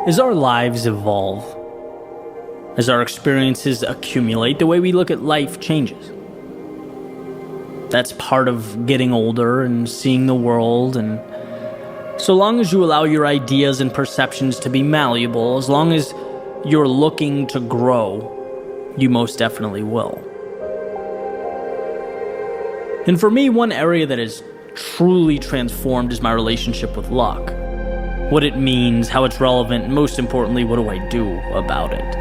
As our lives evolve, as our experiences accumulate, the way we look at life changes. That's part of getting older and seeing the world, and so long as you allow your ideas and perceptions to be malleable, as long as you're looking to grow, you most definitely will. And for me, one area that has truly transformed is my relationship with luck. What it means, how it's relevant, and most importantly, what do I do about it?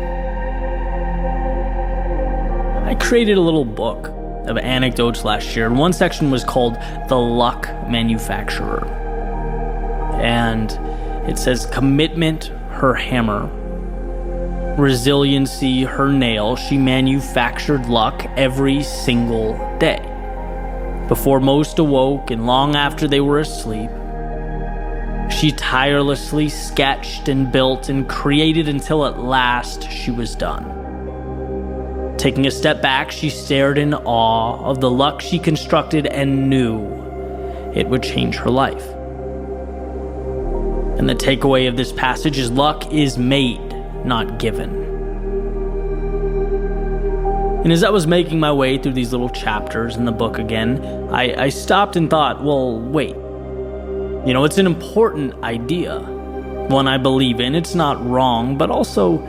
I created a little book of anecdotes last year, and one section was called The Luck Manufacturer. And it says, commitment, her hammer. Resiliency, her nail. She manufactured luck every single day. Before most awoke and long after they were asleep, she tirelessly sketched and built and created until at last she was done. Taking a step back, she stared in awe of the luck she constructed and knew it would change her life. And the takeaway of this passage is luck is made, not given. And as I was making my way through these little chapters in the book again, I stopped and thought, well, wait. It's an important idea, one I believe in. It's not wrong, but also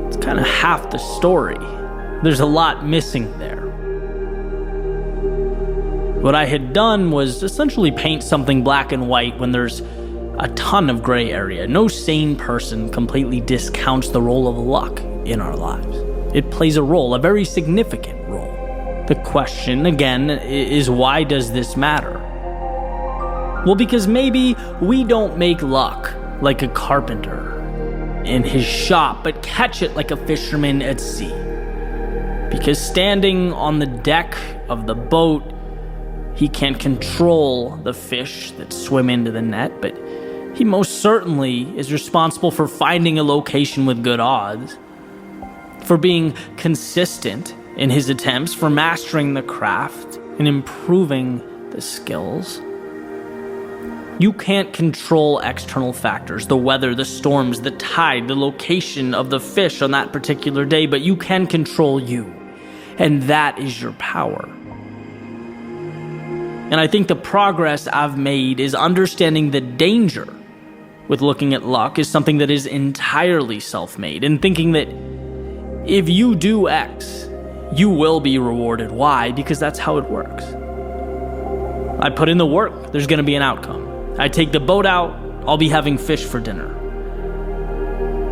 it's kind of half the story. There's a lot missing there. What I had done was essentially paint something black and white when there's a ton of gray area. No sane person completely discounts the role of luck in our lives. It plays a role, a very significant role. The question, again, is why does this matter? Well, because maybe we don't make luck like a carpenter in his shop, but catch it like a fisherman at sea. Because standing on the deck of the boat, he can't control the fish that swim into the net, but he most certainly is responsible for finding a location with good odds, for being consistent in his attempts, for mastering the craft and improving the skills. You can't control external factors, the weather, the storms, the tide, the location of the fish on that particular day, but you can control you, and that is your power. And I think the progress I've made is understanding the danger with looking at luck is something that is entirely self-made, and thinking that if you do X, you will be rewarded Y, because that's how it works. I put in the work, there's going to be an outcome. I take the boat out, I'll be having fish for dinner.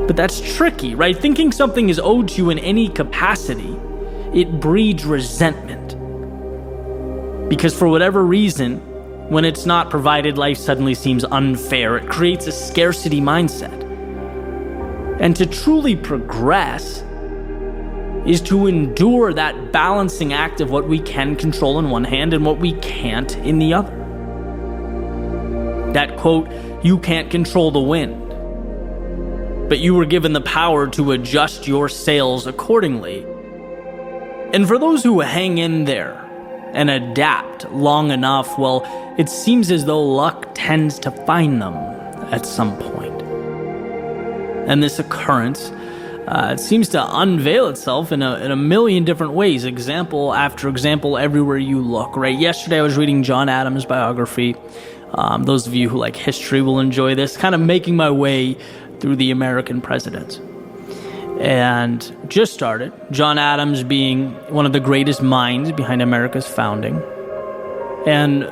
But that's tricky, right? Thinking something is owed to you in any capacity, it breeds resentment. Because for whatever reason, when it's not provided, life suddenly seems unfair. It creates a scarcity mindset. And to truly progress is to endure that balancing act of what we can control in one hand and what we can't in the other. That quote, you can't control the wind, but you were given the power to adjust your sails accordingly. And for those who hang in there and adapt long enough, well, it seems as though luck tends to find them at some point. And this occurrence it seems to unveil itself in a million different ways, example after example everywhere you look, right? Yesterday I was reading John Adams' biography. Those of you who like history will enjoy this, kind of making my way through the American presidents. And just started, John Adams being one of the greatest minds behind America's founding. And,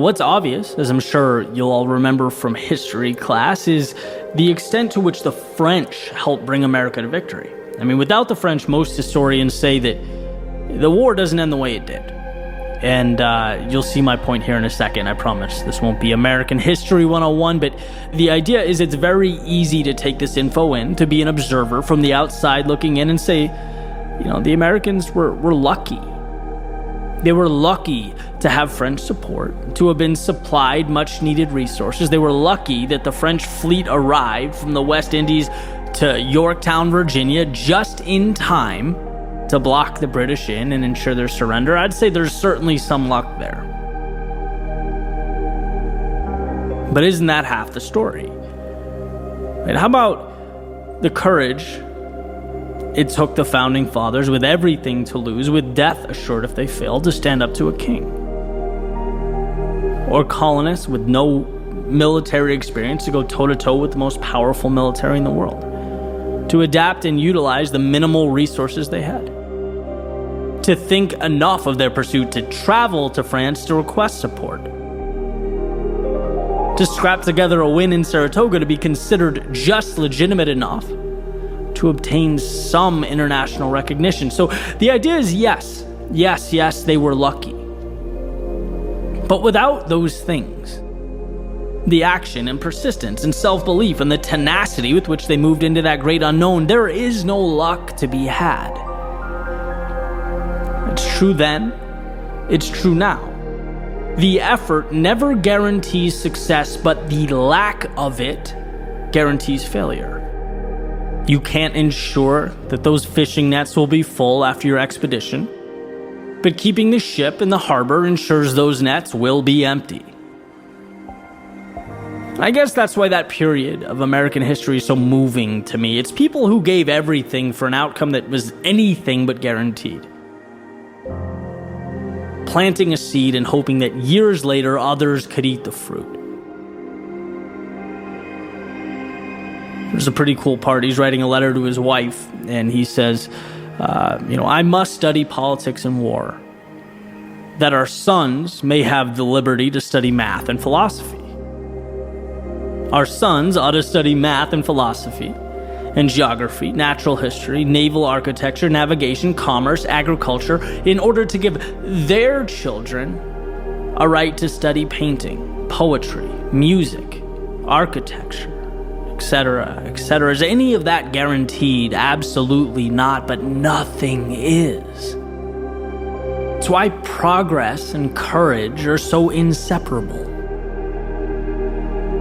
what's obvious, as I'm sure you'll all remember from history class, is the extent to which the French helped bring America to victory. I mean, without the French, most historians say that the war doesn't end the way it did. And you'll see my point here in a second, I promise. This won't be American History 101, but the idea is it's very easy to take this info in, to be an observer from the outside looking in and say, the Americans were lucky. They were lucky to have French support, to have been supplied much-needed resources. They were lucky that the French fleet arrived from the West Indies to Yorktown, Virginia, just in time to block the British in and ensure their surrender. I'd say there's certainly some luck there. But isn't that half the story? Right? How about the courage it took the founding fathers, with everything to lose, with death assured if they failed, to stand up to a king. Or colonists with no military experience to go toe-to-toe with the most powerful military in the world, to adapt and utilize the minimal resources they had, to think enough of their pursuit to travel to France to request support, to scrap together a win in Saratoga to be considered just legitimate enough to obtain some international recognition. So the idea is yes, they were lucky. But without those things, the action and persistence and self-belief and the tenacity with which they moved into that great unknown, there is no luck to be had. It's true then, it's true now. The effort never guarantees success, but the lack of it guarantees failure. You can't ensure that those fishing nets will be full after your expedition, but keeping the ship in the harbor ensures those nets will be empty. I guess that's why that period of American history is so moving to me. It's people who gave everything for an outcome that was anything but guaranteed. Planting a seed and hoping that years later others could eat the fruit. There's a pretty cool part. He's writing a letter to his wife, and he says, I must study politics and war, that our sons may have the liberty to study math and philosophy. Our sons ought to study math and philosophy and geography, natural history, naval architecture, navigation, commerce, agriculture, in order to give their children a right to study painting, poetry, music, architecture, etc., etc. Is any of that guaranteed? Absolutely not, but nothing is. It's why progress and courage are so inseparable.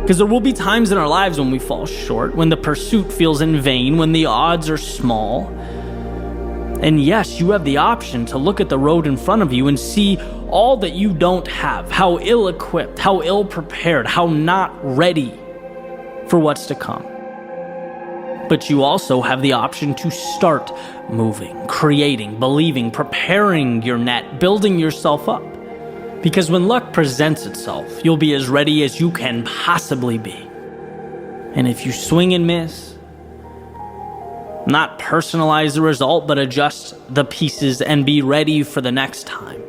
Because there will be times in our lives when we fall short, when the pursuit feels in vain, when the odds are small. And yes, you have the option to look at the road in front of you and see all that you don't have, how ill-equipped, how ill-prepared, how not ready for what's to come. But you also have the option to start moving, creating, believing, preparing your net, building yourself up. Because when luck presents itself, you'll be as ready as you can possibly be. And if you swing and miss, not personalize the result, but adjust the pieces and be ready for the next time.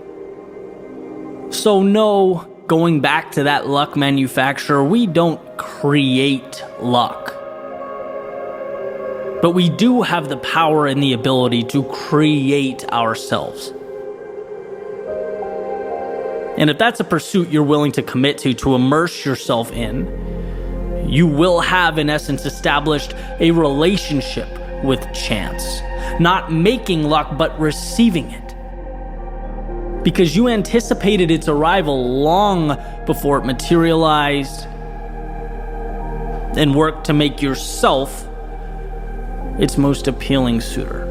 So no, going back to that luck manufacturer, we don't create luck. But we do have the power and the ability to create ourselves. And if that's a pursuit you're willing to commit to immerse yourself in, you will have, in essence, established a relationship with chance. Not making luck, but receiving it. Because you anticipated its arrival long before it materialized and worked to make yourself its most appealing suitor.